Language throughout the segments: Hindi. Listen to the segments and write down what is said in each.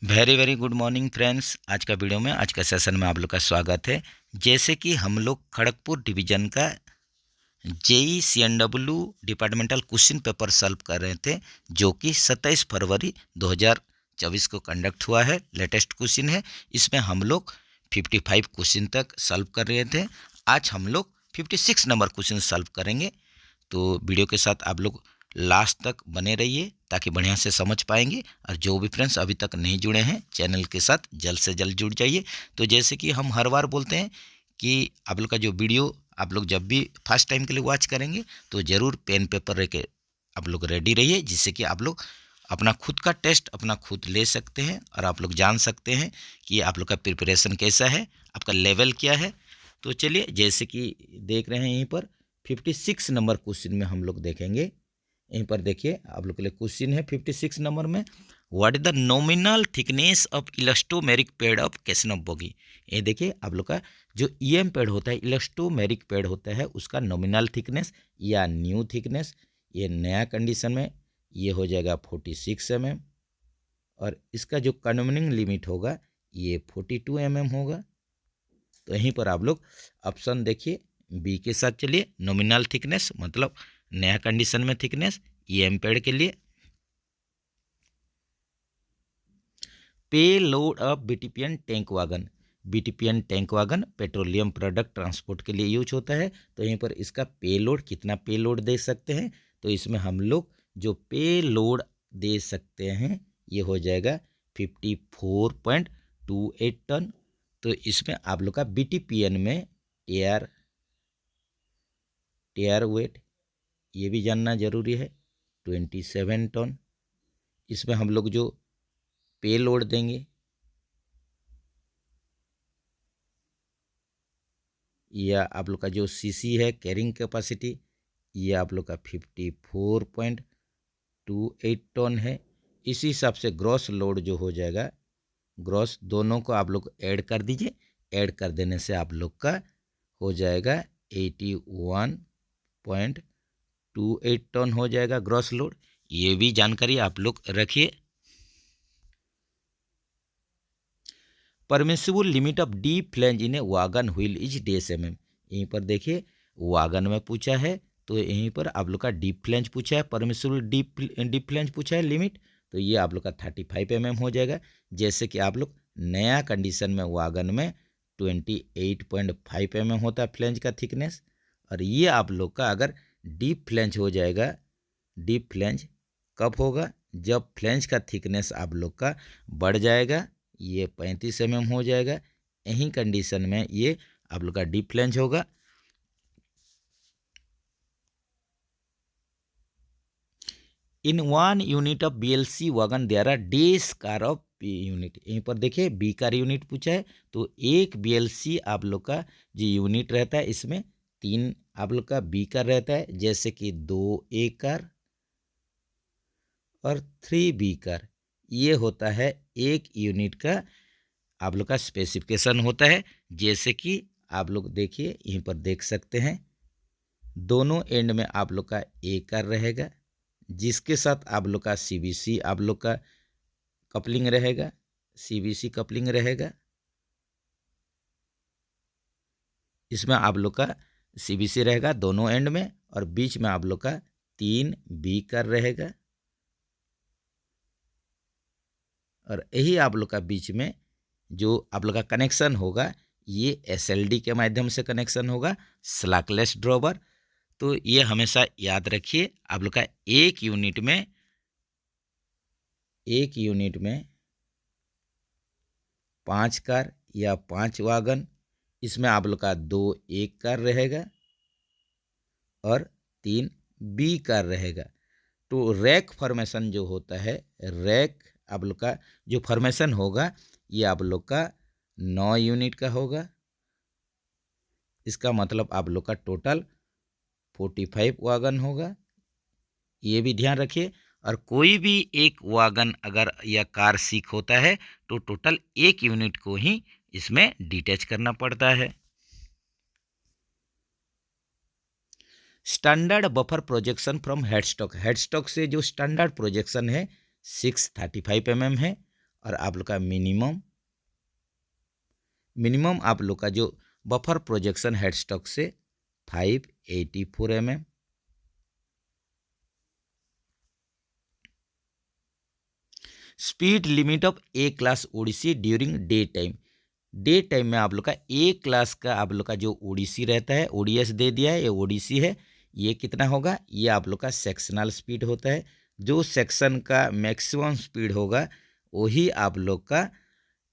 Very very good morning friends. आज का वीडियो में, आज का सेशन में आप लोग का स्वागत है। जैसे कि हम लोग खड़गपुर डिवीज़न का JE CNW departmental question paper solve कर रहे थे, जो कि 27 फरवरी 2024 को कंडक्ट हुआ है। लेटेस्ट क्वेश्चन है। इसमें हम लोग 55 क्वेश्चन तक सॉल्व कर रहे थे। आज हम लोग 56 नंबर क्वेश्चन सॉल्व करेंगे। तो वीडियो के साथ आप लोग लास्ट तक बने रहिए ताकि बढ़िया से समझ पाएंगे। और जो भी फ्रेंड्स अभी तक नहीं जुड़े हैं चैनल के साथ, जल्द से जल्द जुड़ जाइए। तो जैसे कि हम हर बार बोलते हैं कि आप लोग का जो वीडियो आप लोग जब भी फर्स्ट टाइम के लिए वॉच करेंगे तो ज़रूर पेन पेपर रख के आप लोग रेडी रहिए, जिससे कि आप लोग अपना खुद का टेस्ट अपना खुद ले सकते हैं और आप लोग जान सकते हैं कि आप लोग का प्रिपरेशन कैसा है, आपका लेवल क्या है। तो चलिए, जैसे कि देख रहे हैं यहीं पर 56 नंबर क्वेश्चन में हम लोग देखेंगे। यहीं पर देखिए, आप लोग के लिए क्वेश्चन है 56 नंबर में, what is the nominal thickness of elastomeric pad of casnub bogie. ये देखिए, आप लोग का जो ईएम पैड होता है, इलास्टोमेरिक पैड होता है, उसका नॉमिनल थिकनेस या न्यू थिकनेस, ये नया कंडीशन में ये हो जाएगा 46 mm। और इसका जो कन्वेनिंग लिमिट होगा ये 42 mm होगा। तो यहीं पर आप लोग ऑप्शन देखिए, बी के साथ चलिए। नॉमिनल थिकनेस मतलब नया कंडीशन में थिकनेस, ये एम्पेड के लिए। Payload of BTPN tank wagon, BTPN tank wagon petroleum product transport के लिए यूज होता है। तो यहीं पर इसका पे लोड, कितना पे लोड दे सकते हैं, तो इसमें हम लोग जो पे लोड दे सकते हैं ये हो जाएगा 54.28 टन। तो इसमें आप लोग का बीटीपीएन में एयर टेयर वेट ये भी जानना जरूरी है, 27 टन। इसमें हम लोग जो पे लोड देंगे या आप लोग का जो सीसी है, कैरिंग कैपेसिटी, ये आप लोग का 54.28 टन है। इसी हिसाब से ग्रॉस लोड जो हो जाएगा, ग्रॉस दोनों को आप लोग ऐड कर दीजिए। ऐड कर देने से आप लोग का हो जाएगा 81.28 टन हो जाएगा ग्रॉस लोड। ये भी जानकारी आप लोग रखिए। Permissible limit of deep flange in A wagon wheel is DSM। यहीं पर देखिए, वागन में पूछा है तो यहीं पर आप लोग का डीप फ्लेंज पूछा है, परमिसिबल डीप फ्लेंज पूछा है लिमिट, तो ये आप लोग का 35 mm हो जाएगा। जैसे कि आप लोग नया कंडीशन में वागन में 28.5 mm होता है फ्लेंज का थिकनेस। और ये आप लोग का अगर डीप फ्लेंज हो जाएगा, डीप फ्लेंज कब होगा, जब फ्लेंज का थिकनेस आप लोग का बढ़ जाएगा, ये 35 mm हो जाएगा। यही कंडीशन में ये आप लोग का डीप फ्लेंज होगा। In 1 unit of BLC wagon there are days car of B unit. यहीं पर देखिए बी कार यूनिट पूछा है, तो एक BLC आप लोग का जो यूनिट रहता है इसमें 3 आप लोग का बी कार रहता है, जैसे कि 2 ए कार और 3 बी कार। ये होता है एक यूनिट का आप लोग का स्पेसिफिकेशन होता है। जैसे कि आप लोग देखिए, यहीं पर देख सकते हैं दोनों एंड में आप लोग का ए कार रहेगा, जिसके साथ आप लोग का CBC आप लोग का कपलिंग रहेगा, CBC कपलिंग रहेगा। इसमें आप लोग का CBC रहेगा दोनों एंड में, और बीच में आप लोग का 3 बी कार रहेगा। और यही आप लोग का बीच में जो आप लोग का कनेक्शन होगा ये SLD के माध्यम से कनेक्शन होगा, स्लैकलेस ड्रॉवर। तो ये हमेशा याद रखिए, आप लोग का एक यूनिट में 5 कार या 5 वागन, इसमें आप लोग का 2 एक कार रहेगा और 3 बी कार रहेगा। तो रैक फॉर्मेशन जो होता है, रैक आप लोग का जो फॉर्मेशन होगा ये आप लोग का 9 यूनिट का होगा। इसका मतलब आप लोग का टोटल 45 वागन होगा, ये भी ध्यान रखिए। और कोई भी एक वागन अगर या कार सीख होता है तो टोटल एक यूनिट को ही इसमें डिटैच करना पड़ता है। Standard buffer projection from headstock, headstock से जो स्टैंडर्ड प्रोजेक्शन है 635 mm है। और आप लोग का मिनिमम आप लोग का जो बफर प्रोजेक्शन हेडस्टॉक से 584 mm। Speed limit of A class ODC during day time में आप लोग का ए क्लास का आप लोग का जो ओडिसी रहता है, ओडीएस दे दिया है, ये ओडिसी है, ये कितना होगा, ये आप लोग का सेक्शनल स्पीड होता है। जो सेक्शन का मैक्सिमम स्पीड होगा वही आप लोग का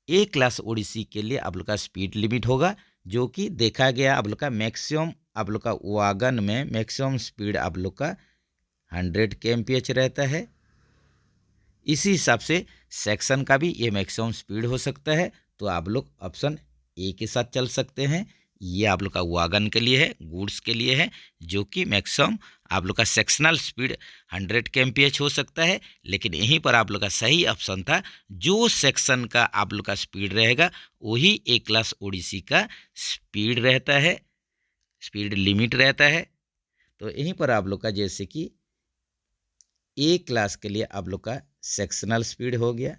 ए क्लास ओडिसी के लिए आप लोग का स्पीड लिमिट होगा, जो कि देखा गया आप लोग का मैक्सिमम आप लोग का वागन में मैक्सिमम स्पीड आप लोग का 100 kmph रहता है। इसी हिसाब से सेक्शन का भी ये मैक्सिमम स्पीड हो सकता है, तो आप लोग ऑप्शन ए के साथ चल सकते हैं। ये आप लोग का वागन के लिए है, गुड्स के लिए है, जो कि मैक्सिमम आप लोग का सेक्शनल स्पीड 100 kmph हो सकता है। लेकिन यहीं पर आप लोग का सही ऑप्शन था, जो सेक्शन का आप लोग का स्पीड रहेगा वही ए क्लास ओडिसी का स्पीड रहता है, स्पीड लिमिट रहता है। तो यहीं पर आप लोग का जैसे कि ए क्लास के लिए आप लोग का सेक्शनल स्पीड हो गया,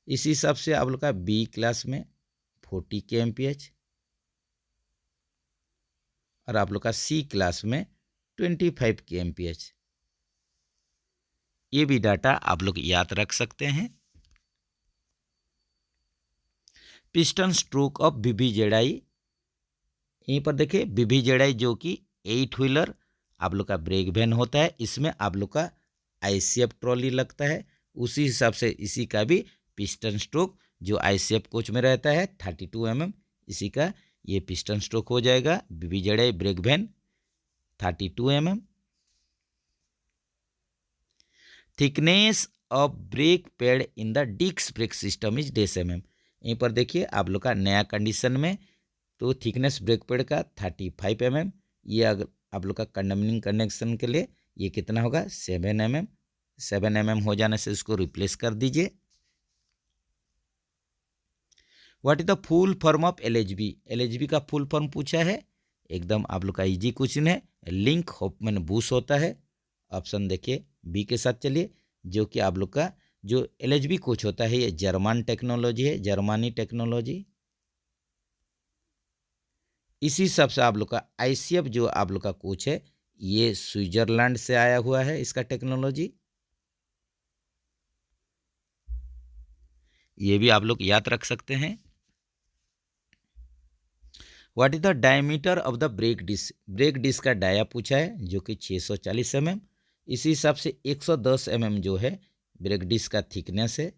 इसी हिसाब से आप लोग का बी क्लास में 40 kmph और आप लोग का सी क्लास में 25 kmph। ये भी डाटा आप लोग याद रख सकते हैं। पिस्टन स्ट्रोक ऑफ बीबीजेडआई, यहीं पर देखिए बीबीजेडआई जो कि 8 व्हीलर आप लोग का ब्रेक वैन होता है, इसमें आप लोग का आईसीएफ ट्रॉली लगता है। उसी हिसाब से इसी का भी पिस्टन स्ट्रोक जो आईसीएफ कोच में रहता है 32 mm, इसी का ये पिस्टन स्ट्रोक हो जाएगा BBZI brake van 32 mm। Thickness of brake pad in the disc brake system is 10 mm। यहीं पर देखिए आप लोग का नया कंडीशन में तो थिकनेस ब्रेक पैड का 35 mm, ये अगर आप लोग का कंडमनिंग कनेक्शन के लिए ये कितना होगा 7 mm। 7 mm हो जाने से इसको रिप्लेस कर दीजिए। What is the full form of LHB, LHB का फुल फॉर्म पूछा है, एकदम आप लोग का इजी क्वेश्चन है। लिंक होपमैन बुश होता है, ऑप्शन देखिए बी के साथ चलिए, जो कि आप लोग का जो एलएचबी कोच होता है ये जर्मन टेक्नोलॉजी है, जर्मनी टेक्नोलॉजी। इसी हिसाब से आप लोग का आईसीएफ जो आप लोग का कोच है ये स्विट्जरलैंड से आया हुआ है, इसका टेक्नोलॉजी ये भी आप लोग याद रख सकते हैं। What is the diameter of the brake disc, brake disc का डाया पूछा है जो कि 640 mm। इसी हिसाब से 110 mm जो है ब्रेक डिस्क का थिकनेस है।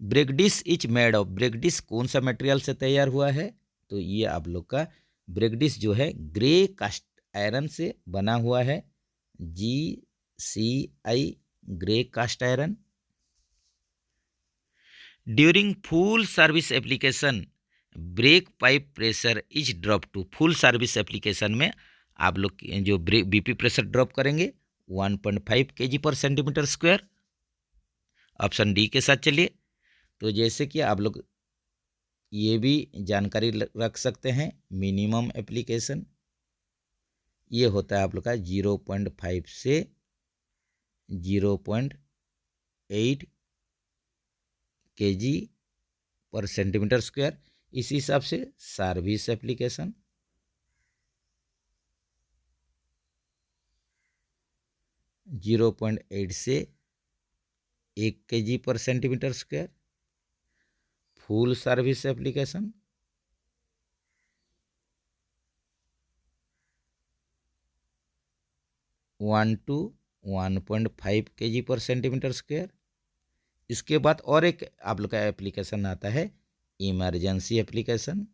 Brake disc is made of, brake disc कौन सा मटेरियल से तैयार हुआ है, तो ये आप लोग का ब्रेक डिस्क जो है ग्रे कास्ट आयरन से बना हुआ है, GCI grey cast iron. During full service application brake pipe pressure is drop to, full service application में आप लोग जो ब्रेक बीपी प्रेशर ड्रॉप करेंगे 1.5 kg/cm²। ऑप्शन डी के साथ चलिए, तो जैसे कि आप लोग ये भी जानकारी रख सकते हैं, मिनिमम एप्लीकेशन ये होता है आप लोग का 0.5 से 0.8 kg/cm²। इसी हिसाब से सर्विस एप्लीकेशन 0.8 से 1 kg/cm²। Full service application 1 to 1.5 kg/cm²। इसके बाद और एक आप लोग का एप्लीकेशन आता है इमरजेंसी एप्लीकेशन।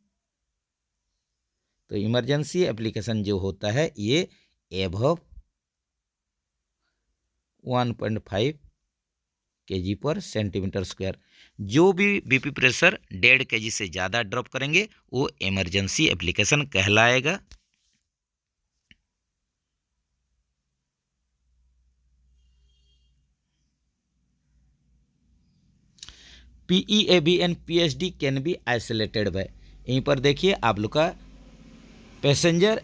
तो इमरजेंसी एप्लीकेशन जो होता है ये एबव 1.5 kg/cm²। जो भी बीपी प्रेशर 1.5 kg से ज़्यादा ड्रॉप करेंगे वो इमरजेंसी एप्लीकेशन कहलाएगा। PEAB and PSD can be isolated by, यहीं पर देखिए आप लोग का पैसेंजर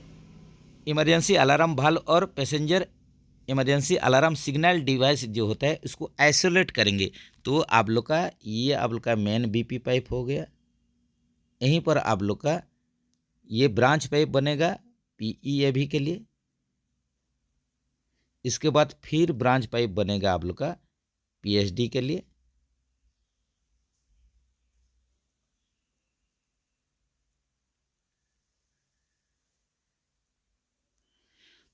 इमरजेंसी अलार्म वाल्व और passenger emergency alarm signal device जो होता है इसको आइसोलेट करेंगे। तो आप लोग का ये आप लोग का मेन बीपी पाइप हो गया। यहीं पर आप लोग का ये ब्रांच पाइप बनेगा पीईएवी के लिए। इसके बाद फिर ब्रांच पाइप बनेगा आप लोग का पीएचडी के लिए।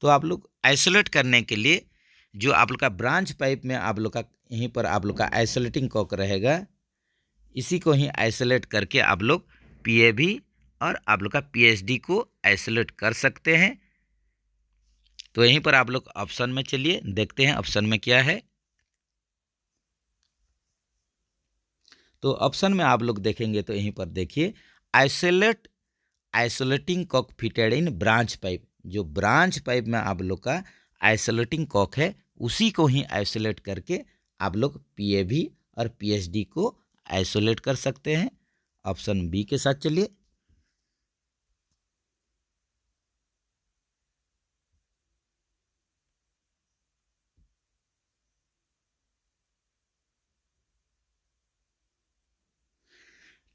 तो आप लोग आइसोलेट करने के लिए जो आप लोग का ब्रांच पाइप में आप लोग का यहीं पर आप लोग का आइसोलेटिंग कॉक रहेगा, इसी को ही आइसोलेट करके आप लोग पीएवी और आप लोग का पीएचडी को आइसोलेट कर सकते हैं। तो यहीं पर आप लोग ऑप्शन में चलिए देखते हैं ऑप्शन में क्या है। तो ऑप्शन में आप लोग देखेंगे तो यहीं पर देखिए isolating cock fitted in branch pipe. जो ब्रांच पाइप में आप लोग का आइसोलेटिंग कॉक है उसी को ही आइसोलेट करके आप लोग पीएवी और पीएचडी को आइसोलेट कर सकते हैं। ऑप्शन बी के साथ चलिए।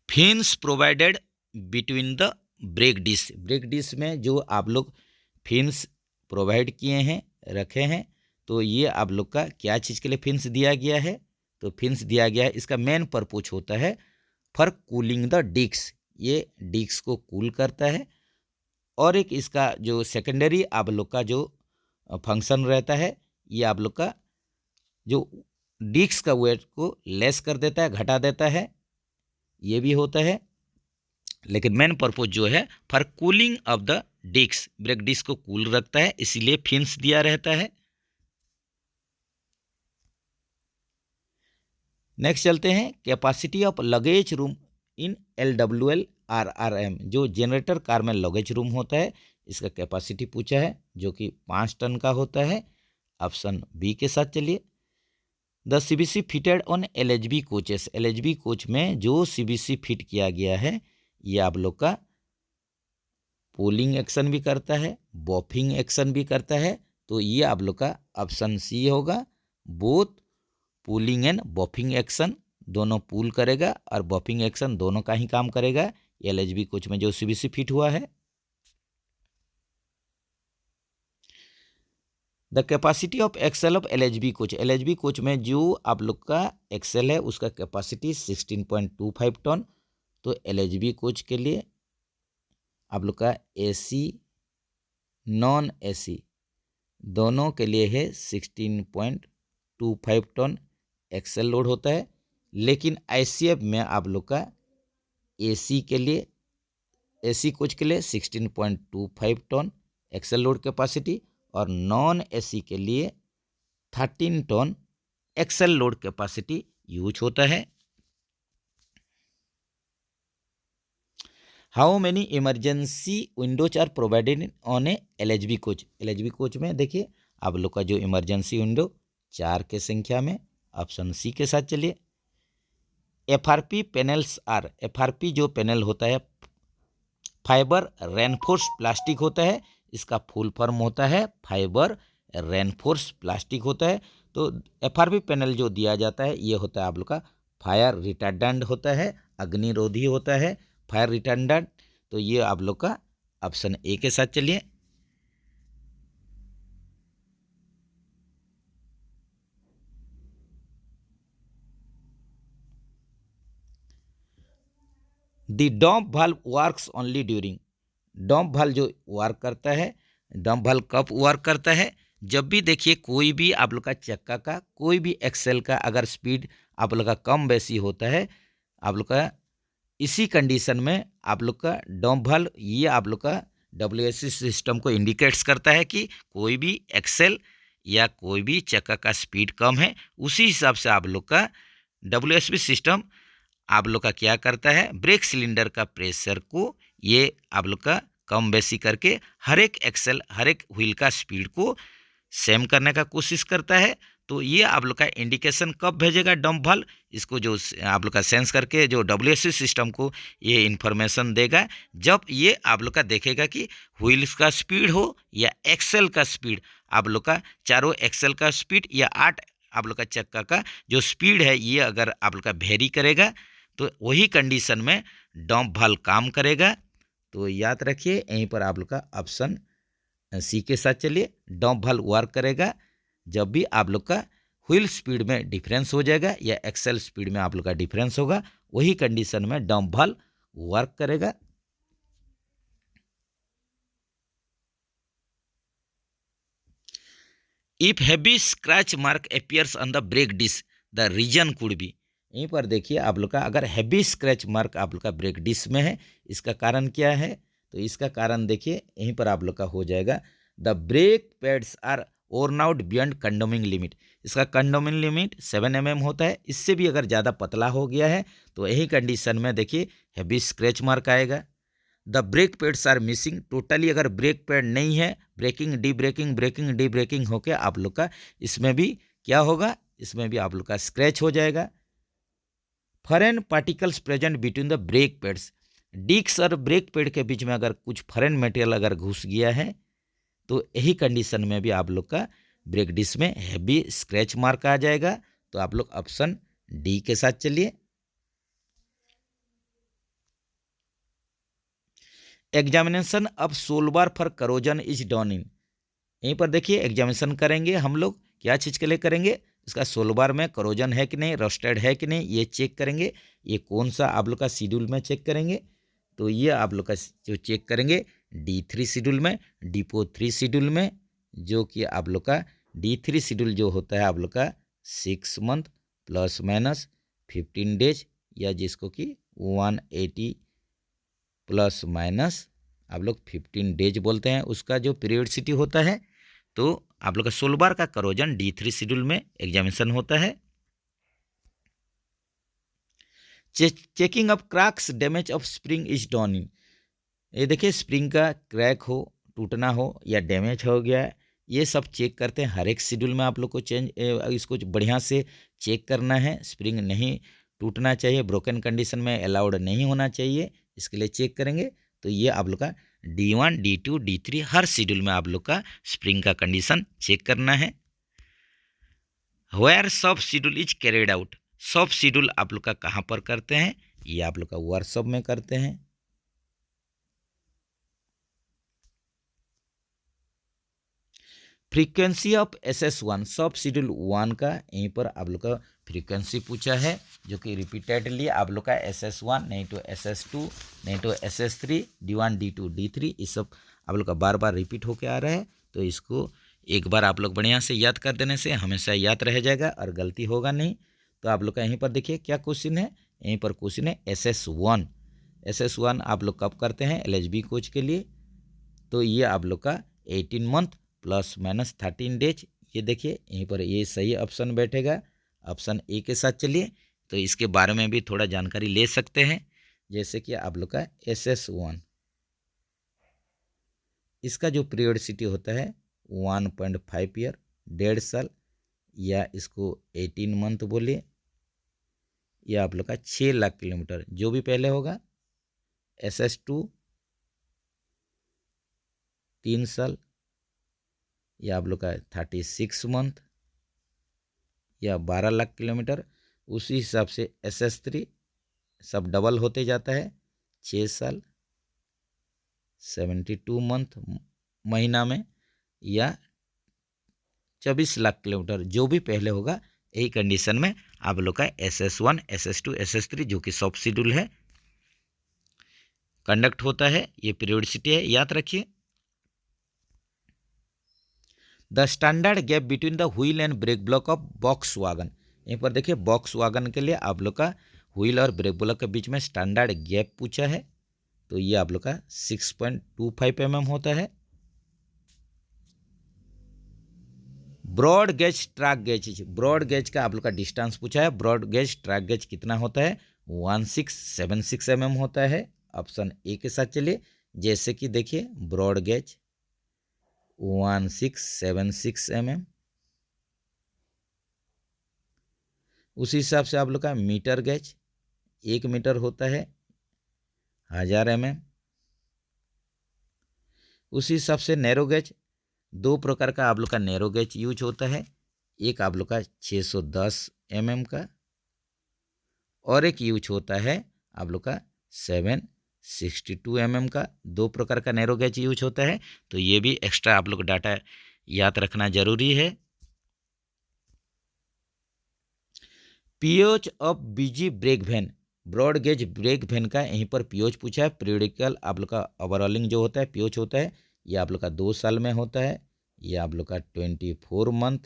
Fins provided between the brake disc में जो आप लोग फिन्स प्रोवाइड किए हैं रखे हैं, तो ये आप लोग का क्या चीज़ के लिए फिन्स दिया गया है? तो फिन्स दिया गया है, इसका मेन पर्पज होता है फॉर कूलिंग द डिस्क। ये डिस्क को कूल करता है। और एक इसका जो सेकेंडरी आप लोग का जो फंक्शन रहता है, ये आप लोग का जो डिस्क का वेट को लेस कर देता है, घटा देता है, ये भी होता है। लेकिन मेन पर्पज जो है for cooling of the disc, brake disc को कूल रखता है, इसीलिए फिन्स दिया रहता है। नेक्स्ट चलते हैं capacity of luggage room in LWL RRM। जो जनरेटर कार में लगेज रूम होता है इसका कैपेसिटी पूछा है जो कि 5 टन का होता है। ऑप्शन बी के साथ चलिए। The CBC fitted on LHB coaches. LHB coach में जो CBC फिट किया गया है ये आप लोग का पोलिंग एक्शन भी करता है, बॉफिंग एक्शन भी करता है। तो ये आप लोग का ऑप्शन सी होगा। बोथ पुलिंग एंड बॉफिंग एक्शन, दोनों पुल करेगा और बॉफिंग एक्शन दोनों का ही काम करेगा LHB कोच में जो CBC फिट हुआ है। The capacity of axle of LHB coach. LHB coach में जो आप लोग का एक्सेल है उसका कैपेसिटी 16.25 टन। तो LHB कोच के लिए आप लोग का AC नॉन AC दोनों के लिए है 16.25 टन एक्सेल लोड होता है। लेकिन ICF में आप लोग का AC के लिए, AC कोच के लिए 16.25 टन एक्सेल लोड कैपेसिटी और नॉन AC के लिए 13 ton axle load capacity use होता है। How many emergency windows are provided on a LHB coach. LHB coach में देखिए आप लोग का जो इमरजेंसी विंडो 4 के संख्या में। ऑप्शन सी के साथ चलिए। FRP panels are. FRP जो पैनल होता है फाइबर रेनफोर्स प्लास्टिक होता है, इसका फुल फॉर्म होता है फाइबर रेनफोर्स प्लास्टिक होता है। तो FRP पैनल जो दिया जाता है ये होता है आप लोग का फायर रिटार्डेंट होता है, अग्निरोधी होता है, फायर रिटार्डेंट। तो ये आप लोग का ऑप्शन ए के साथ चलिए। The dump valve works only during. Dump valve जो वर्क करता है, डंप वाल्व कब वर्क करता है? जब भी देखिए कोई भी आप लोग का चक्का का कोई भी एक्सेल का अगर स्पीड आप लोग का कम बेसी होता है, आप लोग का इसी कंडीशन में आप लोग का डंप वाल्व ये आप लोग का WSC सिस्टम को इंडिकेट्स करता है कि कोई भी एक्सेल या कोई भी चक्का का स्पीड कम है। उसी हिसाब से आप लोग का WSB सिस्टम आप लोग का क्या करता है, ब्रेक सिलेंडर का प्रेशर को ये आप लोग का कम बेसी करके हर एक एक्सेल हर एक व्हील का स्पीड को सेम करने का कोशिश करता है। तो ये आप लोग का इंडिकेशन कब भेजेगा डंप वाल्व, इसको जो आप लोग का सेंस करके जो डब्ल्यूएससी सिस्टम को ये इन्फॉर्मेशन देगा जब ये आप लोग का देखेगा कि व्हील्स का स्पीड हो या एक्सेल का स्पीड, आप लोग का चारों एक्सेल का स्पीड या 8 आप लोग का चक्का का जो स्पीड है ये अगर आप लोग का वेरी करेगा तो वही कंडीशन में डंप वाल्व काम करेगा। तो याद रखिए यहीं पर आप लोग का ऑप्शन सी के साथ चलिए, डंप वाल्व वर्क करेगा जब भी आप लोग का व्हील स्पीड में डिफरेंस हो जाएगा या एक्सेल स्पीड में आप लोग का डिफरेंस होगा, वही कंडीशन में डंप वाल्व वर्क करेगा। If heavy scratch mark appears on the brake disc the reason could be, यहीं पर देखिए आप लोग का अगर हैवी स्क्रैच मार्क आप लोग का ब्रेक डिस्क में है, इसका कारण क्या है, तो इसका कारण देखिए यहीं पर आप लोग का हो जाएगा the brake pads are worn out beyond condemning limit. इसका कंडोमिंग लिमिट 7 mm होता है, इससे भी अगर ज़्यादा पतला हो गया है तो यही कंडीशन में देखिए हैवी स्क्रैच मार्क आएगा। The brake pads are missing, totally अगर ब्रेक पैड नहीं है, ब्रेकिंग डी ब्रेकिंग होके आप लोग का इसमें भी क्या होगा, इसमें भी आप लोग का स्क्रैच हो जाएगा। Foreign particles present between the brake pads, disc और ब्रेक पैड के बीच में अगर कुछ फॉरेन मटेरियल अगर घुस गया है तो यही कंडीशन में भी आप लोग का ब्रेक डिस्क में हैवी स्क्रैच मार्क आ जाएगा। तो आप लोग ऑप्शन डी के साथ चलिए। Examination of solebar for corrosion is done in, यहीं पर देखिए एग्जामिनेशन करेंगे हम लोग क्या चीज़ के लिए करेंगे, इसका सोलबार में करोजन है कि नहीं, रस्टेड है कि नहीं, ये चेक करेंगे। ये कौन सा आप लोग का शेड्यूल में चेक करेंगे, तो ये आप लोग का जो चेक करेंगे D3 शेड्यूल में, डिपो 3 शेड्यूल में, जो कि आप लोग का D3 शेड्यूल जो होता है आप लोग का 6 मंथ प्लस माइनस 15 डेज या जिसको कि 180 प्लस माइनस आप लोग 15 डेज बोलते हैं, उसका जो पीरियडिसिटी होता है। तो आप लोग का 16 बार का करोजन D3 शेड्यूल में एग्जामिनेशन होता है। Checking of cracks damage of spring is done इन, ये देखिए स्प्रिंग का क्रैक हो, टूटना हो या डैमेज हो गया है, ये सब चेक करते हैं हर एक शेड्यूल में। आप लोग को इसको बढ़िया से चेक करना है, स्प्रिंग नहीं टूटना चाहिए, ब्रोकन कंडीशन में अलाउड नहीं होना चाहिए, इसके लिए चेक करेंगे। तो ये आप लोग का D1 D2 D3 हर शेड्यूल में आप लोग का स्प्रिंग का कंडीशन चेक करना है। वेयर सब शेड्यूल इज कैरिड आउट, सब शेड्यूल आप लोग का कहाँ पर करते हैं, ये आप लोग का वर्कशॉप में करते हैं। फ्रीक्वेंसी ऑफ SS1, सब शेड्यूल 1 का यहीं पर आप लोग का फ्रीक्वेंसी पूछा है, जो कि रिपीटेडली आप लोग का SS1 नहीं तो SS2 नहीं तो SS3 D1 D2 D3 ये सब आप लोग का बार बार रिपीट होके आ रहा है। तो इसको एक बार आप लोग बढ़िया से याद कर देने से हमेशा याद रह जाएगा और गलती होगा नहीं। तो आप लोग का यहीं पर देखिए क्या क्वेश्चन है, यहीं पर क्वेश्चन है SS1 आप लोग कब करते हैं LHB कोच के लिए, तो ये आप लोग का 18 मंथ प्लस माइनस 13 डेज, ये देखिए यहीं पर ये सही ऑप्शन बैठेगा, ऑप्शन ए के साथ चलिए। तो इसके बारे में भी थोड़ा जानकारी ले सकते हैं, जैसे कि आप लोग का SS1 इसका जो पीरियडिसिटी होता है 1.5 ईयर 1.5 साल, या इसको 18 मंथ बोलिए, या आप लोग का 6 लाख किलोमीटर जो भी पहले होगा। SS2 3 साल, या आप लोग का 36 मंथ या 12 लाख किलोमीटर, उसी हिसाब से SS3 सब डबल होते जाता है 6 साल 72 मंथ महीना में, या 24 लाख किलोमीटर जो भी पहले होगा। यही कंडीशन में आप लोग का SS1 SS2 SS3 जो कि सब शेड्यूल है कंडक्ट होता है, ये पीरियडिसिटी है, याद रखिए। The standard gap between the wheel and brake block of box wagon, यहीं पर देखिए बॉक्स वागन के लिए आप लोग का व्हील और ब्रेक ब्लॉक के बीच में स्टैंडर्ड गैप पूछा है, तो ये आप लोग का 6.25 mm होता है। Broad gauge track gauge, broad gauge का आप लोग का डिस्टेंस पूछा है, ब्रॉड गेज ट्रैक गेज कितना होता है 1676 mm होता है, ऑप्शन ए के साथ चलिए। जैसे कि देखिए ब्रॉड गेज 1676 mm, उसी हिसाब से आप लोग का मीटर गेज, 1 मीटर होता है 1000 mm। उसी हिसाब से नैरो गेज, 2 प्रकार का आप लोग का नैरो गेज यूज होता है। एक आप लोग का 610 mm का, और एक यूज होता है आप लोग का 762 mm का। 2 प्रकार का नैरो गेज यूज होता है, तो ये भी एक्स्ट्रा आप लोग डाटा याद रखना जरूरी है। POH of BG brake van, broad gauge brake van का यहीं पर पीओच पूछा है। पीरियडिकल आप लोग का ओवरऑलिंग जो होता है पीओच होता है, ये आप लोग का 2 साल में होता है। ये आप लोग का 24 मंथ,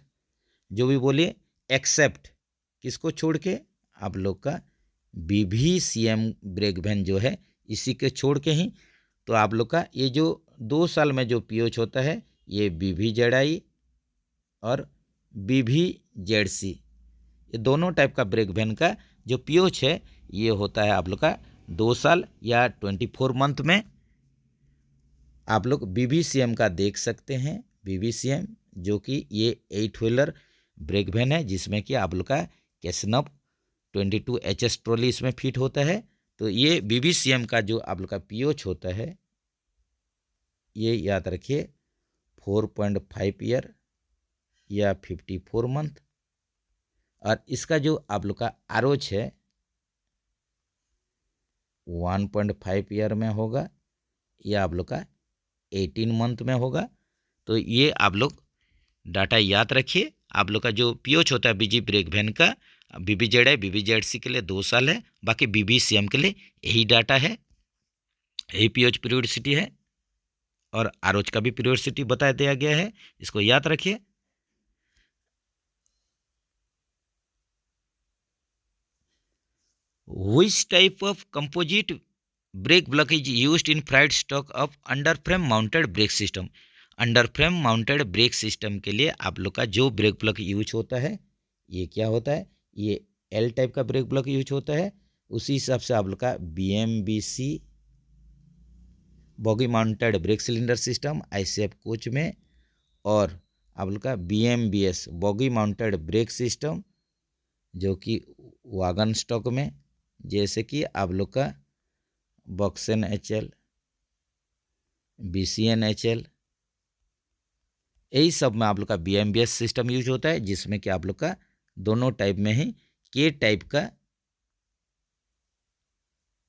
जो भी बोलिए एक्सेप्ट किसको छोड़ के, आप लोग का BVCM ब्रेक वैन जो है इसी के छोड़ के ही। तो आप लोग का ये जो 2 साल में जो पीओच होता है, ये BVZI और BVZC, ये दोनों टाइप का ब्रेक वैन का जो पीओच है ये होता है आप लोग का 2 साल या 24 मंथ में। आप लोग BVCM का देख सकते हैं। BVCM जो कि ये 8 व्हीलर ब्रेक वैन है, जिसमें कि आप लोग का कैसनप 22HS ट्रॉली इसमें फिट होता है। तो ये BVCM का जो आप लोग का पीओच होता है, ये याद रखिए 4.5 ईयर या 54 मंथ। और इसका जो आप लोग का आरोच है 1.5 ईयर में होगा, या आप लोग का 18 मंथ में होगा। तो ये आप लोग डाटा याद रखिए। आप लोग का जो पीओच होता है बीजी ब्रेक वैन का, BVZI BVZC के लिए 2 साल है, बाकी BVCM के लिए यही डाटा है, यही पीओच पीरियोडिसिटी है, और आरोच का भी पीरियोडिसिटी बता दिया गया है, इसको याद रखिए। Which type of composite brake block is used in fried stock of under frame mounted brake system? Under frame mounted brake system के लिए आप लोग का जो ब्रेक ब्लॉक यूज होता है, ये क्या होता है, ये L टाइप का ब्रेक ब्लॉक यूज होता है। उसी हिसाब से आप लोग का BMBC boggy mounted brake cylinder system ICF coach में, और आप लोग का BMBS boggy mounted brake system जो कि वागन स्टॉक में, जैसे कि आप लोग का बॉक्सन HL, BCN HL, यही सब में आप लोग का BMBS सिस्टम यूज होता है, जिसमें कि आप लोग का दोनों टाइप में ही K टाइप का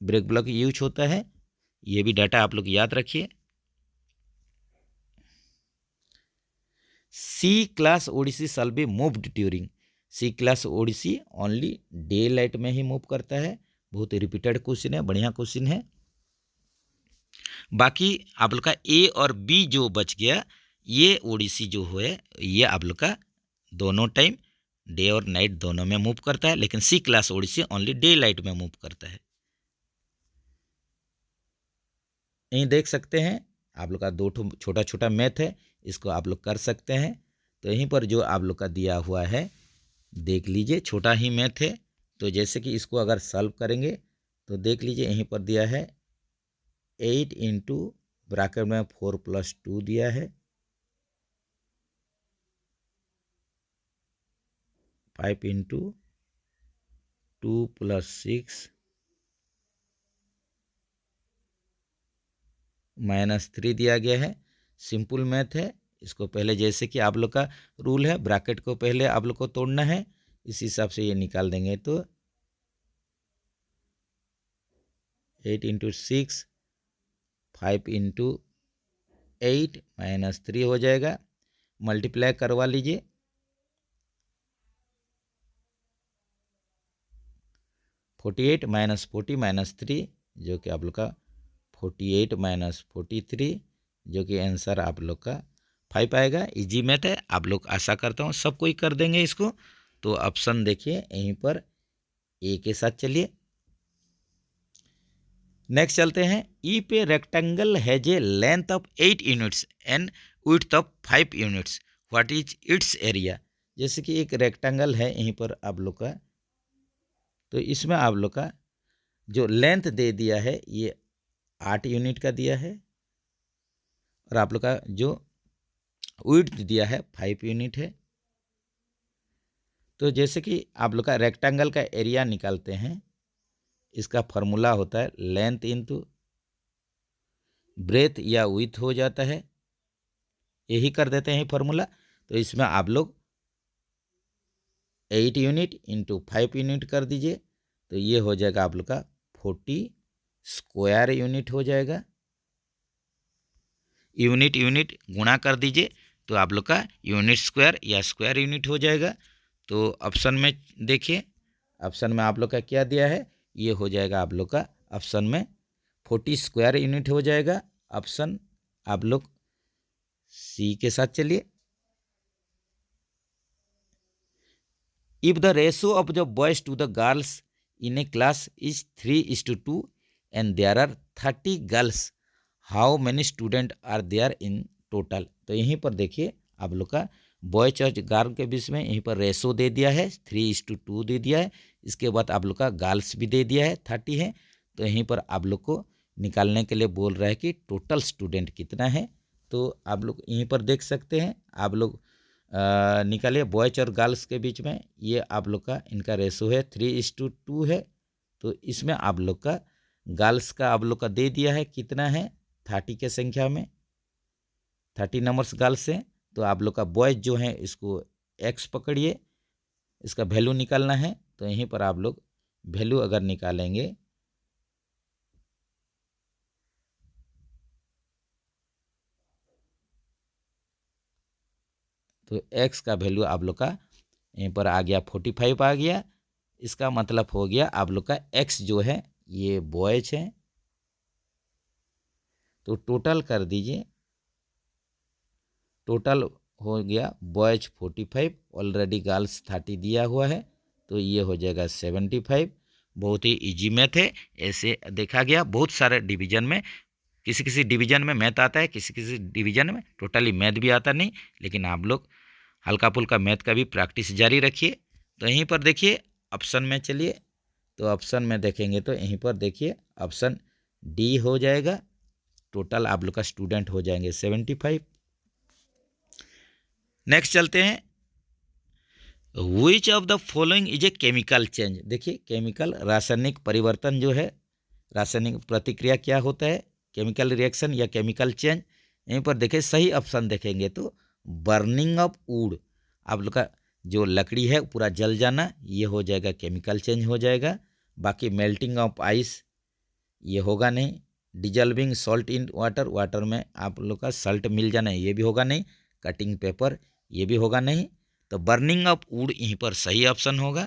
ब्रेक ब्लॉक यूज होता है। ये भी डाटा आप लोग याद रखिए। C class ODC shall be moved during, C class ODC only day light में ही मूव करता है। बहुत रिपीटेड क्वेश्चन है, बढ़िया क्वेश्चन है। बाकी आप लोग का A और B जो बच गया, ये ओडिसी जो है ये आप लोग का दोनों टाइम डे और नाइट दोनों में मूव करता है, लेकिन C class ODC only day light में मूव करता है। यहीं देख सकते हैं आप लोग का 2 छोटा छोटा मैथ है, इसको आप लोग कर सकते हैं। तो यहीं पर जो आप लोग का दिया हुआ है देख लीजिए, छोटा ही मैथ है। तो जैसे कि इसको अगर सॉल्व करेंगे तो देख लीजिए, यहीं पर दिया है 8 इंटू ब्रैकेट में 4 + 2 दिया है, 5 इंटू 2 + 6 -3 दिया गया है। सिंपल मैथ है। इसको पहले जैसे कि आप लोग का रूल है, ब्रैकेट को पहले आप लोग को तोड़ना है, इस हिसाब से ये निकाल देंगे। तो 8 इंटू 6 5 इंटू 8 -3 हो जाएगा। मल्टीप्लाई करवा लीजिए, 48 - 40 - 3 जो कि आप लोग का 48 - 43 जो कि आंसर आप लोग का 5 आएगा। इजी मैथ है, आप लोग आशा करता हूँ सब कोई कर देंगे इसको। तो ऑप्शन देखिए यहीं पर ए के साथ चलिए। नेक्स्ट चलते हैं। If a rectangle has a length of 8 units and width of 5 units, what is it's area. जैसे कि एक रेक्टेंगल है यहीं पर आप लोग का, तो इसमें आप लोग का जो लेंथ दे दिया है ये 8 यूनिट का दिया है, और आप लोग का जो विड्थ दिया है 5 यूनिट है। तो जैसे कि आप लोग का रेक्टेंगल का एरिया निकालते हैं, इसका फार्मूला होता है लेंथ इंटू ब्रेथ या विथ हो जाता है, यही कर देते हैं फार्मूला। तो इसमें आप लोग 8 यूनिट इंटू 5 यूनिट कर दीजिए, तो ये हो जाएगा आप लोग का 40 स्क्वायर यूनिट हो जाएगा। यूनिट यूनिट गुणा कर दीजिए तो आप लोग का यूनिट स्क्वायर या स्क्वायर यूनिट हो जाएगा। तो ऑप्शन में देखिए, ऑप्शन में आप लोग का क्या दिया है, ये हो जाएगा आप लोग का ऑप्शन में 40 स्क्वायर यूनिट हो जाएगा। ऑप्शन आप लोग सी के साथ चलिए। If the ratio of the boys to the girls in a class is 3:2 and there are 30 girls, how many student are there in total. तो यहीं पर देखिए आप लोग का बॉयज और गर्ल के बीच में यहीं पर रेशो दे दिया है, 3:2 दे दिया है। इसके बाद आप लोग का गर्ल्स भी दे दिया है, 30 है। तो यहीं पर आप लोग को निकालने के लिए बोल रहा है कि टोटल स्टूडेंट कितना है। तो आप लोग यहीं पर देख सकते हैं, आप लोग निकालिए बॉयज और गर्ल्स के बीच में ये आप लोग का इनका रेशो है 3:2 है। तो इसमें आप लोग का गर्ल्स का आप लोग का दे दिया है कितना है, 30 के संख्या में 30 नंबर्स गर्ल्स हैं। तो आप लोग का बॉयज जो है इसको एक्स पकड़िए, इसका वैल्यू निकालना है। तो यहीं पर आप लोग वैल्यू अगर निकालेंगे तो एक्स का वैल्यू आप लोग का यहीं पर आ गया 45 आ गया। इसका मतलब हो गया आप लोग का एक्स जो है ये बॉयज है। तो टोटल कर दीजिए, टोटल हो गया बॉयज 45, ऑलरेडी गर्ल्स 30 दिया हुआ है, तो ये हो जाएगा 75। बहुत ही इजी मैथ है, ऐसे देखा गया बहुत सारे डिवीजन में। किसी किसी डिवीजन में मैथ आता है, किसी किसी डिवीजन में टोटली मैथ भी आता नहीं, लेकिन आप लोग हल्का फुल्का मैथ का भी प्रैक्टिस जारी रखिए। तो यहीं पर देखिए ऑप्शन में चलिए, तो ऑप्शन में देखेंगे तो यहीं पर देखिए ऑप्शन डी हो जाएगा। टोटल आप लोग का स्टूडेंट हो जाएंगे 75। नेक्स्ट चलते हैं, which of the following is a chemical change. देखिए केमिकल रासायनिक परिवर्तन जो है, रासायनिक प्रतिक्रिया क्या होता है, केमिकल रिएक्शन या केमिकल चेंज। यहीं पर देखिए सही ऑप्शन देखेंगे तो बर्निंग ऑफ वुड, आप लोग का जो लकड़ी है पूरा जल जाना, ये हो जाएगा केमिकल चेंज हो जाएगा। बाकी मेल्टिंग ऑफ आइस ये होगा नहीं। Dissolving salt in water, water में आप लोग का सल्ट मिल जाना ये भी होगा नहीं। कटिंग पेपर ये भी होगा नहीं। तो बर्निंग ऑफ वुड यहीं पर सही ऑप्शन होगा।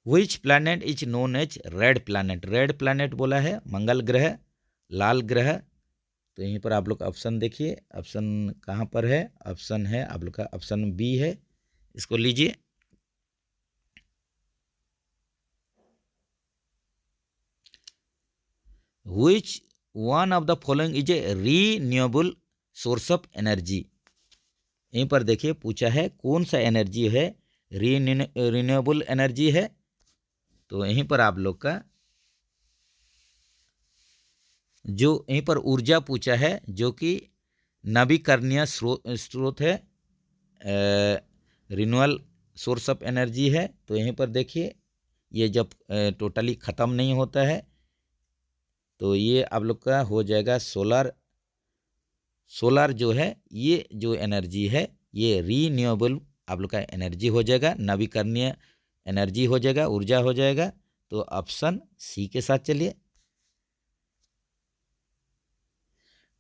Which planet is known as red planet, red planet बोला है मंगल ग्रह, लाल ग्रह। तो यहीं पर आप लोग ऑप्शन देखिए, ऑप्शन कहाँ पर है, ऑप्शन है आप लोग का ऑप्शन बी है, इसको लीजिए। Which one of the following is a renewable source of energy. यहीं पर देखिए पूछा है कौन सा एनर्जी है रीन्यूएबल एनर्जी है। तो यहीं पर आप लोग का जो यहीं पर ऊर्जा पूछा है जो कि नवीकरणीय स्रोत है, रिन्यूअल सोर्स ऑफ एनर्जी है। तो यहीं पर देखिए ये जब टोटली ख़त्म नहीं होता है तो ये आप लोग का हो जाएगा सोलर। सोलर जो है ये जो एनर्जी है ये रीन्यूएबल आप लोग का एनर्जी हो जाएगा, नवीकरणीय एनर्जी हो जाएगा, ऊर्जा हो जाएगा। तो ऑप्शन सी के साथ चलिए।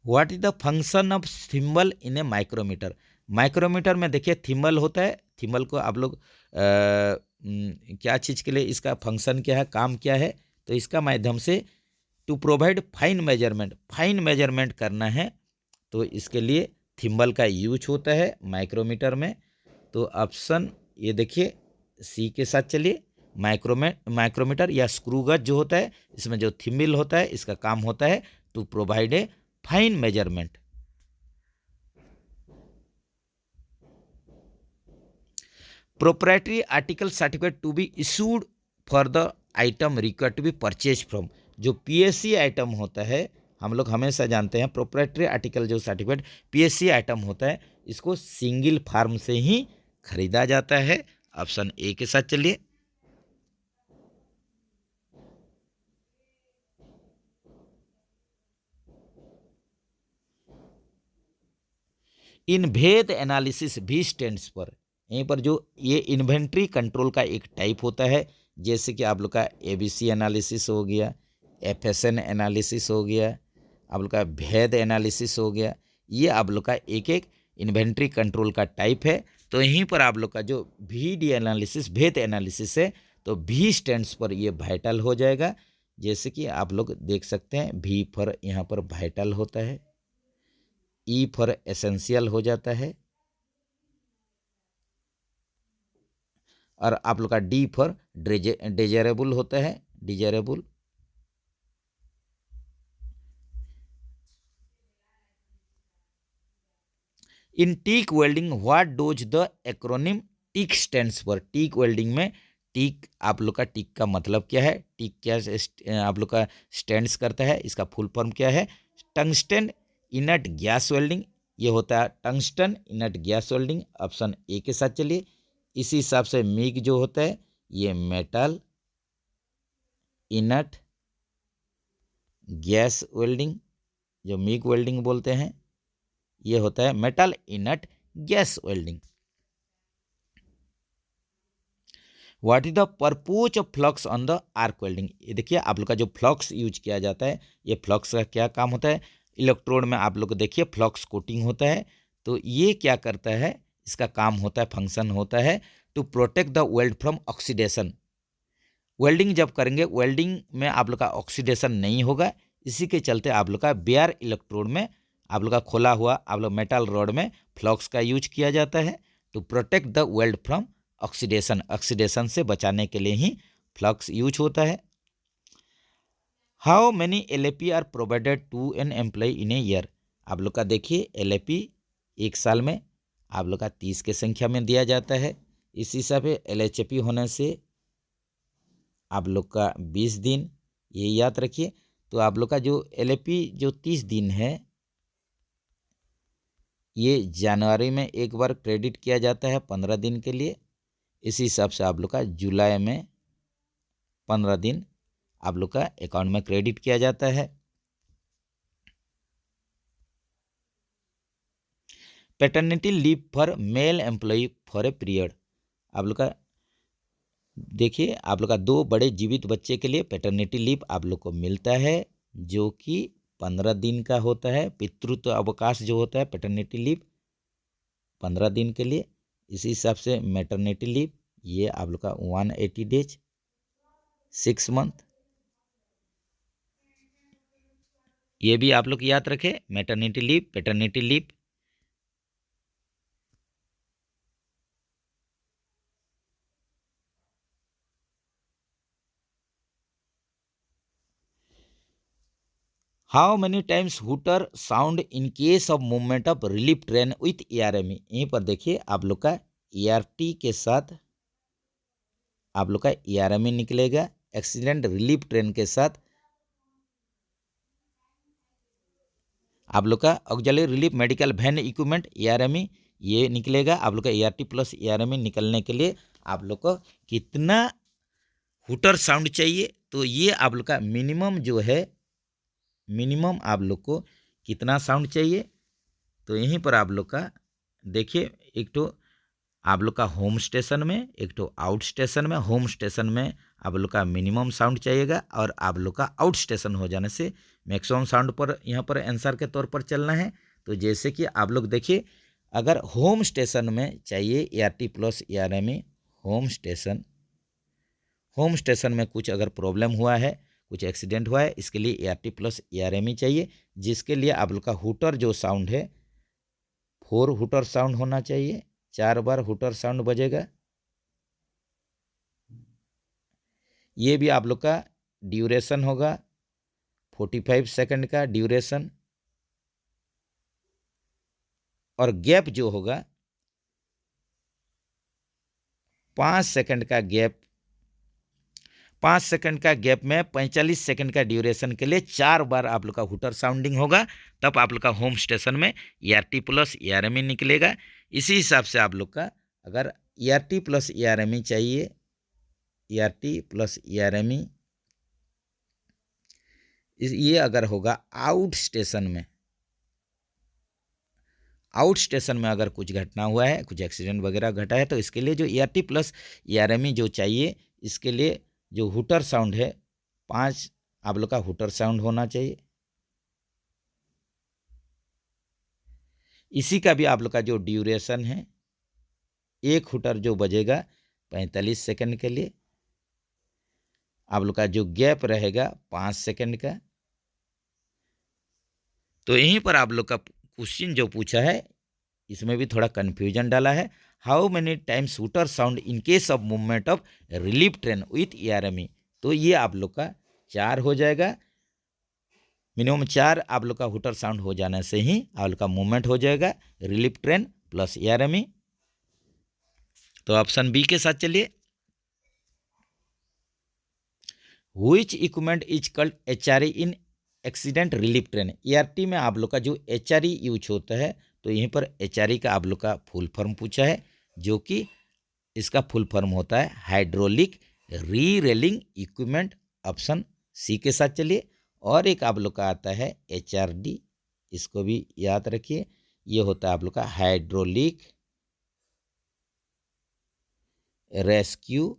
What is the function of thimble in a micrometer. Micrometer में देखिए थिम्बल होता है, थिम्बल को आप लोग क्या चीज़ के लिए इसका फंक्शन क्या है, काम क्या है। तो इसका माध्यम से टू प्रोवाइड फाइन मेजरमेंट करना है, तो इसके लिए थिम्बल का यूज होता है माइक्रोमीटर में। तो ऑप्शन ये देखिए सी के साथ चलिए। माइक्रोमीटर या स्क्रू गेज जो होता है इसमें जो थिम्बल होता है इसका काम होता है to provide a fine measurement. Proprietary article certificate to be issued for the item required to be purchase from. जो पीएससी आइटम होता है, हम लोग हमेशा जानते हैं प्रोप्राइटरी आर्टिकल जो सर्टिफिकेट पीएससी आइटम होता है इसको सिंगल फार्म से ही खरीदा जाता है। ऑप्शन ए के साथ चलिए। इन भेद एनालिसिस भी स्टैंड्स पर, यहीं पर जो ये इन्वेंट्री कंट्रोल का एक टाइप होता है, जैसे कि आप लोग का एबीसी एनालिसिस हो गया, एफएसएन एनालिसिस हो गया, आप लोग का भेद एनालिसिस हो गया, ये आप लोग का एक एक इन्वेंट्री कंट्रोल का टाइप है। तो यहीं पर आप लोग का जो VD एनालिसिस भेद एनालिसिस है, तो भी स्टैंड्स पर ये वाइटल हो जाएगा। जैसे कि आप लोग देख सकते हैं, V पर यहाँ पर वाइटल होता है, E फॉर एसेंशियल हो जाता है, और आप लोग का D फॉर डिजायरेबल होता है, desirable. In TIG welding what does the acronym TIG stands for? TIG welding में टीक, आप लोग का टीक का मतलब क्या है, टीक क्या आप लोग का स्टैंड्स करता है, इसका फुल फॉर्म क्या है? टंगस्टन इनट गैस वेल्डिंग, ये होता है tungsten इनट gas welding. Option A के साथ चलिए। इसी हिसाब से मिग जो होता है, ये मेटल इनट गैस वेल्डिंग, जो मिग वेल्डिंग बोलते हैं, ये होता है metal इनट gas welding. What is the purpose of flux on the arc welding? ये देखिए आप लोग का जो फ्लक्स यूज किया जाता है, ये फ्लक्स का क्या काम होता है? इलेक्ट्रोड में आप लोग देखिए फ्लक्स कोटिंग होता है, तो ये क्या करता है, इसका काम होता है, फंक्शन होता है to protect the weld from oxidation. Welding जब करेंगे, वेल्डिंग में आप लोग का ऑक्सीडेशन नहीं होगा, इसी के चलते आप लोग का बेयर इलेक्ट्रोड में, आप लोग का खोला हुआ आप लोग मेटल रॉड में फ्लक्स का यूज किया जाता है to protect the weld from oxidation. Oxidation से बचाने के लिए ही फ्लक्स यूज होता है। How many LAP are provided to an employ in a year? आप लोग का देखिए LAP एक साल में आप लोग का 30 के संख्या में दिया जाता है। इस हिसाब से LHP होने से आप लोग का 20 दिन, ये याद रखिए। तो आप लोग का जो LAP जो 30 दिन है, ये जनवरी में एक बार क्रेडिट किया जाता है 15 दिन के लिए। इसी हिसाब से आप लोग का जुलाई में 15 दिन आप लोग का अकाउंट में क्रेडिट किया जाता है। Paternity leave for male employ for a period, आप लोग का देखिए, आप लोग का 2 बड़े जीवित बच्चे के लिए पैटर्निटी लीव आप लोग को मिलता है, जो कि 15 दिन का होता है। पितृत्व अवकाश जो होता है पैटर्निटी लीव 15 दिन के लिए। इसी हिसाब से मैटरनिटी लीव, ये आप लोग का 180 डेज, 6 मंथ, ये भी आप लोग याद रखें। Maternity leave, paternity leave. How many times hooter sound in case of movement of relief train with ARME? यहीं पर देखिए आप लोग का ERT के साथ आप लोग का ARME निकलेगा। एक्सीडेंट रिलीफ ट्रेन के साथ आप लोग का auxiliary relief medical van equipment ARME, ये निकलेगा। आप लोग का ERT प्लस ARME निकलने के लिए आप लोग को कितना हुटर साउंड चाहिए? तो ये आप लोग का मिनिमम जो है, मिनिमम आप लोग को कितना साउंड चाहिए? तो यहीं पर आप लोग का देखिए, एक तो आप लोग का होम स्टेशन में, एक तो आउट स्टेशन में। होम स्टेशन में आप लोग का मिनिमम साउंड चाहिएगा, और आप लोग का आउट स्टेशन हो जाने से मैक्सिमम साउंड पर यहाँ पर आंसर के तौर पर चलना है। तो जैसे कि आप लोग देखिए, अगर होम स्टेशन में चाहिए ERT plus ARME, home station में कुछ अगर प्रॉब्लम हुआ है, कुछ एक्सीडेंट हुआ है, इसके लिए ERT प्लस ARME चाहिए, जिसके लिए आप लोग का हुटर जो साउंड है 4 हुटर साउंड होना चाहिए, 4 बार हुटर साउंड बजेगा। ये भी आप लोग का ड्यूरेशन होगा 45 सेकंड का ड्यूरेशन, और गैप जो होगा 5 सेकंड का गैप, 5 सेकंड का गैप में 45 सेकंड का ड्यूरेशन के लिए 4 बार आप लोग का हुटर साउंडिंग होगा, तब आप लोग का होम स्टेशन में ERT प्लस ERME निकलेगा। इसी हिसाब से आप लोग का अगर ERT प्लस ERME चाहिए, ERT प्लस ERME ये अगर होगा आउट स्टेशन में अगर कुछ घटना हुआ है, कुछ एक्सीडेंट वगैरह घटा है, तो इसके लिए जो ERT प्लस ERME जो चाहिए, इसके लिए जो हुटर साउंड है 5 आप लोग का हुटर साउंड होना चाहिए। इसी का भी आप लोग का जो ड्यूरेशन है, एक हुटर जो बजेगा 45 सेकंड के लिए, आप लोग का जो गैप रहेगा 5 सेकंड का। तो यहीं पर आप लोग का क्वेश्चन जो पूछा है, इसमें भी थोड़ा कन्फ्यूजन डाला है। How many times hooter sound in case of movement of relief train with ERME। तो ये आप लोग का 4 हो जाएगा, मिनिमम 4 आप लोग का हुटर साउंड हो जाने से ही आप लोग का मूवमेंट हो जाएगा रिलीफ ट्रेन प्लस ERME। तो ऑप्शन बी के साथ चलिए। Which equipment is called HRE in accident relief train. ERT में आप लोग का जो HRE यूज होता है, तो यहीं पर HRE का आप लोग का फुल फॉर्म पूछा है, जो कि इसका फुल फॉर्म होता है हाइड्रोलिक री रेलिंग इक्विपमेंट। ऑप्शन सी के साथ चलिए। और एक आप लोग का आता है HRD, इसको भी याद रखिए, ये होता है आप लोग का हाइड्रोलिक रेस्क्यू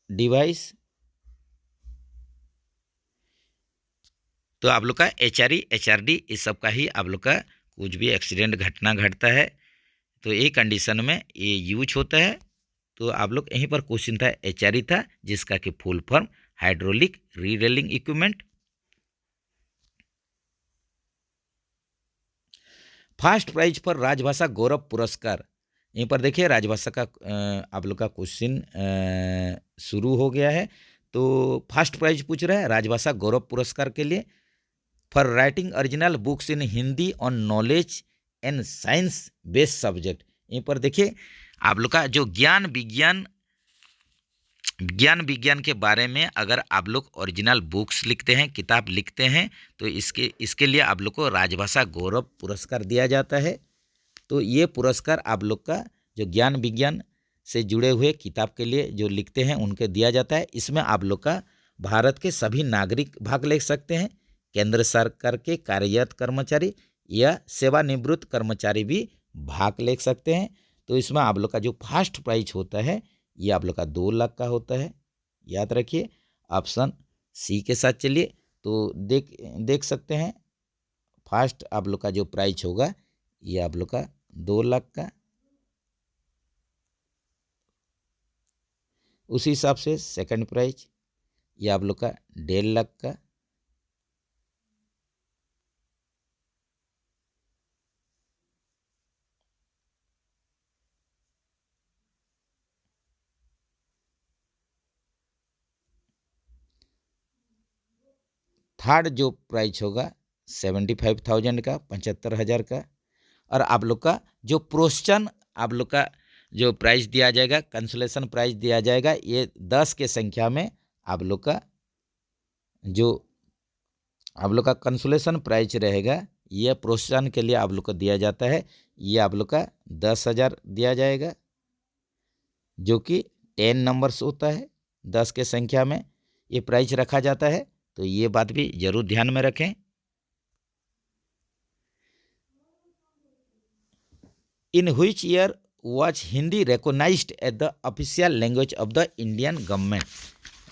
डिवाइस। तो आप लोग का HRE HRD इस सब का ही आप लोग का कुछ भी एक्सीडेंट घटना घटता है, तो ये कंडीशन में ये यूज होता है। तो आप लोग यहीं पर क्वेश्चन था HRE था, जिसका कि फुल फॉर्म हाइड्रोलिक री रेलिंग इक्विपमेंट। फर्स्ट प्राइज पर राजभाषा गौरव पुरस्कार। यहीं पर देखिए राजभाषा का आप लोग का क्वेश्चन शुरू हो गया है। तो फर्स्ट प्राइज पूछ रहा है राजभाषा गौरव पुरस्कार के लिए for writing original books in Hindi on knowledge and science based subject. यहीं पर देखिए आप लोग का जो ज्ञान विज्ञान के बारे में अगर आप लोग ओरिजिनल बुक्स लिखते हैं, किताब लिखते हैं, तो इसके लिए आप लोग को राजभाषा गौरव पुरस्कार दिया जाता है। तो ये पुरस्कार आप लोग का जो ज्ञान विज्ञान से जुड़े हुए किताब के लिए जो लिखते हैं उनके दिया जाता है। इसमें आप लोग का भारत के सभी नागरिक भाग ले सकते हैं, केंद्र सरकार के कार्यरत कर्मचारी या सेवानिवृत्त कर्मचारी भी भाग ले सकते हैं। तो इसमें आप लोग का जो फर्स्ट प्राइज होता है, ये आप लोग का 2 लाख का होता है, याद रखिए। ऑप्शन सी के साथ चलिए। तो देख सकते हैं फर्स्ट आप लोग का जो प्राइज होगा, ये आप लोग का 2 लाख का। उसी हिसाब से सेकंड प्राइज ये आप लोग का 1.5 लाख का। थर्ड जो प्राइज होगा 75,000 का, 75,000 का। और आप लोग का जो प्रोत्साहन आप लोग का जो प्राइज दिया जाएगा, कंसोलेशन प्राइज दिया जाएगा, ये 10 के संख्या में आप लोग का जो आप लोग का कंसोलेशन प्राइज रहेगा, यह प्रोत्साहन के लिए आप लोग को दिया जाता है। ये आप लोग का 10,000 दिया जाएगा, जो कि 10 नंबर्स होता है, 10 के संख्या में ये प्राइज रखा जाता है। तो ये बात भी जरूर ध्यान में रखें। In which year was Hindi recognised as the official language of the Indian government.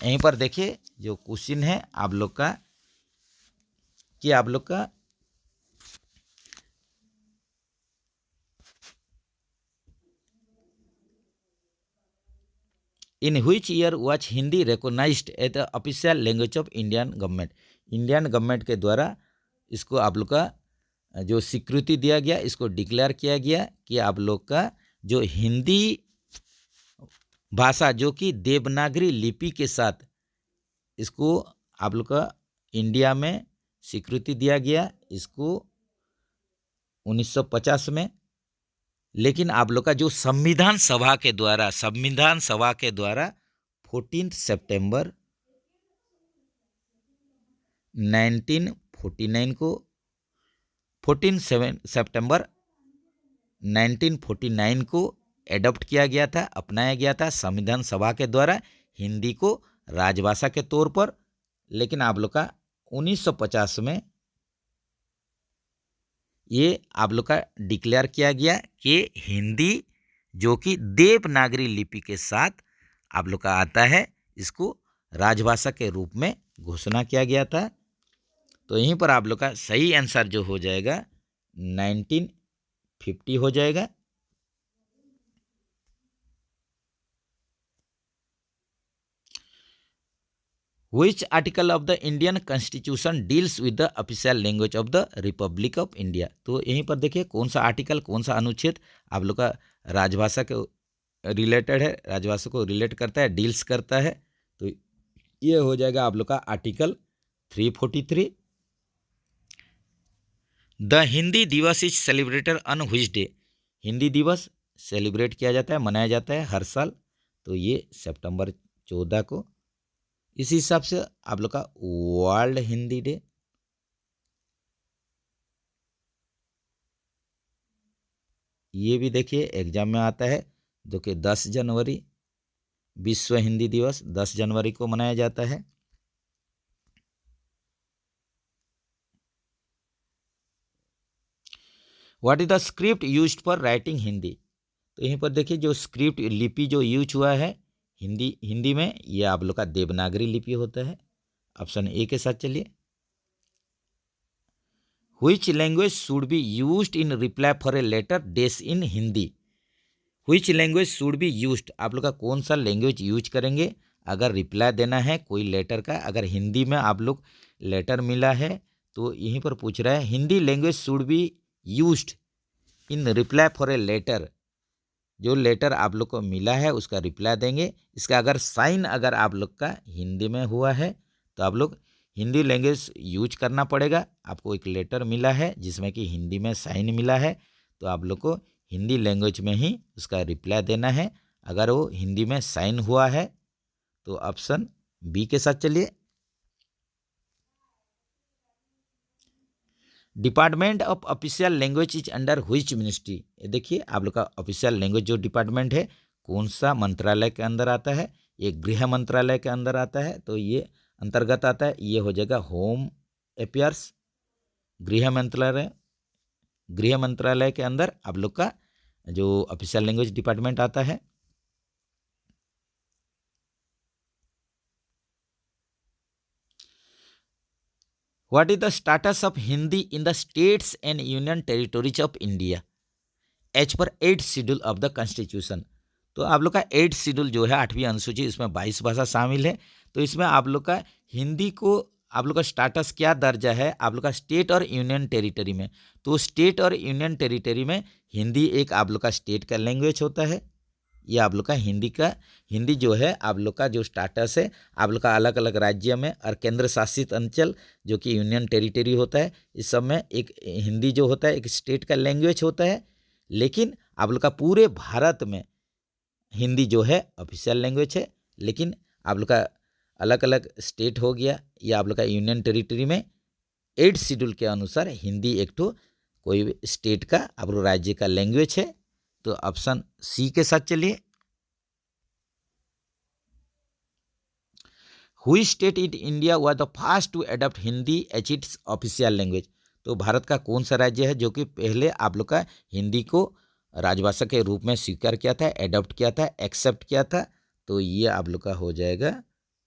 यहीं पर देखिए जो क्वेश्चन है आप लोग का कि आप लोग का in which year was Hindi recognised as the official language of Indian government. Indian government के द्वारा इसको आप लोग का जो स्वीकृति दिया गया, इसको डिक्लेयर किया गया कि आप लोग का जो हिंदी भाषा जो कि देवनागरी लिपि के साथ इसको आप लोग का इंडिया में स्वीकृति दिया गया, इसको 1950 में। लेकिन आप लोग का जो संविधान सभा के द्वारा 14 सितंबर 1949 को 14 सितंबर 1949 को एडॉप्ट किया गया था, अपनाया गया था संविधान सभा के द्वारा हिंदी को राजभाषा के तौर पर। लेकिन आप लोग का 1950 में ये आप लोग का डिक्लेयर किया गया कि हिंदी जो कि देवनागरी लिपि के साथ आप लोग का आता है, इसको राजभाषा के रूप में घोषणा किया गया था। तो यहीं पर आप लोग का सही आंसर जो हो जाएगा 1950 हो जाएगा। Which article of the Indian Constitution deals with the official language of the Republic of India? तो यहीं पर देखिए कौन सा आर्टिकल, कौन सा अनुच्छेद आप लोग का राजभाषा के रिलेटेड है, राजभाषा को रिलेट करता है, डील्स करता है। तो ये हो जाएगा आप लोग का आर्टिकल 343। द हिंदी दिवस is celebrated on which day? Hindi दिवस सेलिब्रेट किया जाता है, मनाया जाता है हर साल। तो ये सितंबर 14 को। इस हिसाब से आप लोग का वर्ल्ड हिंदी डे। ये भी देखिए एग्जाम में आता है, जो कि 10 जनवरी विश्व हिंदी दिवस 10 जनवरी को मनाया जाता है। What is the script used for writing Hindi? तो यहीं पर देखिए जो स्क्रिप्ट लिपि जो यूज हुआ है हिंदी में, ये आप लोग का देवनागरी लिपि होता है। ऑप्शन ए के साथ चलिए। Which language should be used in reply for a letter does in Hindi? Which language should be used, आप लोग का कौन सा लैंग्वेज यूज करेंगे अगर रिप्लाई देना है कोई लेटर का? अगर हिंदी में आप लोग लेटर मिला है तो यहीं पर पूछ रहा है Hindi language should be used in reply for a letter. जो लेटर आप लोग को मिला है उसका रिप्लाई देंगे, इसका अगर साइन अगर आप लोग का हिंदी में हुआ है तो आप लोग हिंदी लैंग्वेज यूज करना पड़ेगा। आपको एक लेटर मिला है जिसमें कि हिंदी में साइन मिला है, तो आप लोग को हिंदी लैंग्वेज में ही उसका रिप्लाई देना है। अगर वो हिंदी में साइन हुआ है तो ऑप्शन बी के साथ चलिए। Department of official language is under which ministry? देखिए आप लोग का ऑफिशियल लैंग्वेज जो डिपार्टमेंट है कौन सा मंत्रालय के अंदर आता है? ये गृह मंत्रालय के अंदर आता है, तो ये अंतर्गत आता है। ये हो जाएगा होम अफेयर्स, गृह मंत्रालय के अंदर आप लोग का जो ऑफिशियल लैंग्वेज डिपार्टमेंट आता है। What is the status of Hindi in the states and union territories of India as per 8th schedule of the constitution? तो आप लोग का 8th शेड्यूल जो है 8वीं अनुसूची, इसमें 22 भाषा शामिल है। तो इसमें आप लोग का हिंदी को आप लोग का स्टेटस क्या दर्जा है आप लोग का स्टेट और यूनियन टेरिटरी में? तो स्टेट और यूनियन टेरिटरी में हिंदी एक आप लोग का स्टेट का लैंग्वेज होता है। ये आप लोग का हिंदी जो है आप लोग का जो स्टेटस है आप लोग का अलग अलग राज्य में और केंद्र शासित अंचल जो कि यूनियन टेरिटरी होता है, इस सब में एक हिंदी जो होता है एक स्टेट का लैंग्वेज होता है। लेकिन आप लोग का पूरे भारत में हिंदी जो है ऑफिशियल लैंग्वेज है। लेकिन आप लोग का अलग अलग स्टेट हो गया या आप लोग का यूनियन टेरिटरी में 8th शेड्यूल के अनुसार हिंदी एक तो कोई स्टेट का आप लोग राज्य का लैंग्वेज है। तो ऑप्शन सी के साथ चलिए। Which state in India was the first to adopt Hindi as its official language? तो भारत का कौन सा राज्य है जो कि पहले आप लोग का हिंदी को राजभाषा के रूप में स्वीकार किया था, एडॉप्ट किया था, एक्सेप्ट किया था? तो ये आप लोग का हो जाएगा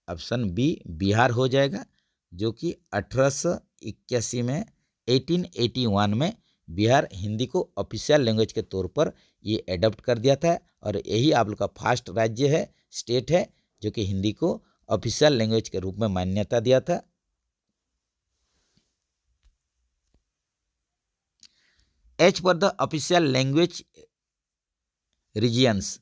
ऑप्शन बी, बिहार हो जाएगा, जो कि 1881 में 1881 में बिहार हिंदी को ऑफिशियल लैंग्वेज के तौर पर ये एडॉप्ट कर दिया था। और यही आप लोग का फर्स्ट राज्य है, स्टेट है, जो कि हिंदी को ऑफिशियल लैंग्वेज के रूप में मान्यता दिया था। As per the official language regions,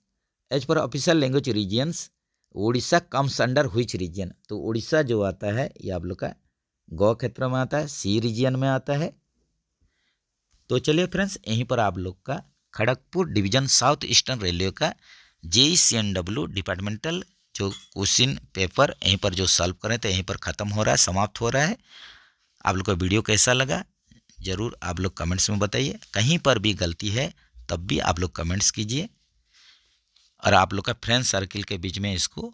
as per official language regions Orissa comes under which region? तो उड़ीसा जो आता है ये आप लोग का गौ क्षेत्र में आता है, सी रीजन में आता है। तो चलिए फ्रेंड्स, यहीं पर आप लोग का Kharagpur division south eastern railway का JEE CNW डिपार्टमेंटल जो क्वेश्चन पेपर यहीं पर जो सॉल्व करें तो यहीं पर ख़त्म हो रहा है, समाप्त हो रहा है। आप लोग का वीडियो कैसा लगा ज़रूर आप लोग कमेंट्स में बताइए। कहीं पर भी गलती है तब भी आप लोग कमेंट्स कीजिए, और आप लोग का फ्रेंड सर्किल के बीच में इसको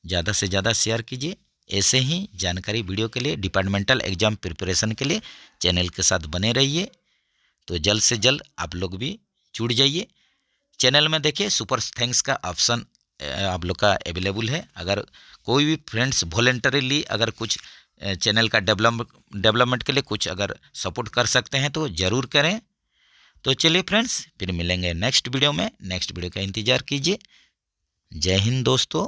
ज़्यादा से ज़्यादा शेयर कीजिए। ऐसे ही जानकारी वीडियो के लिए, डिपार्टमेंटल एग्ज़ाम प्रिपरेशन के लिए चैनल के साथ बने रहिए। तो जल्द से जल्द आप लोग भी जुड़ जाइए। चैनल में देखिए सुपर थैंक्स का ऑप्शन आप लोग का अवेलेबल है। अगर कोई भी फ्रेंड्स वॉलेंटरीली अगर कुछ चैनल का डेवलपमेंट के लिए कुछ अगर सपोर्ट कर सकते हैं तो ज़रूर करें। तो चलिए फ्रेंड्स, फिर मिलेंगे नेक्स्ट वीडियो में। नेक्स्ट वीडियो का इंतज़ार कीजिए। जय हिंद दोस्तों।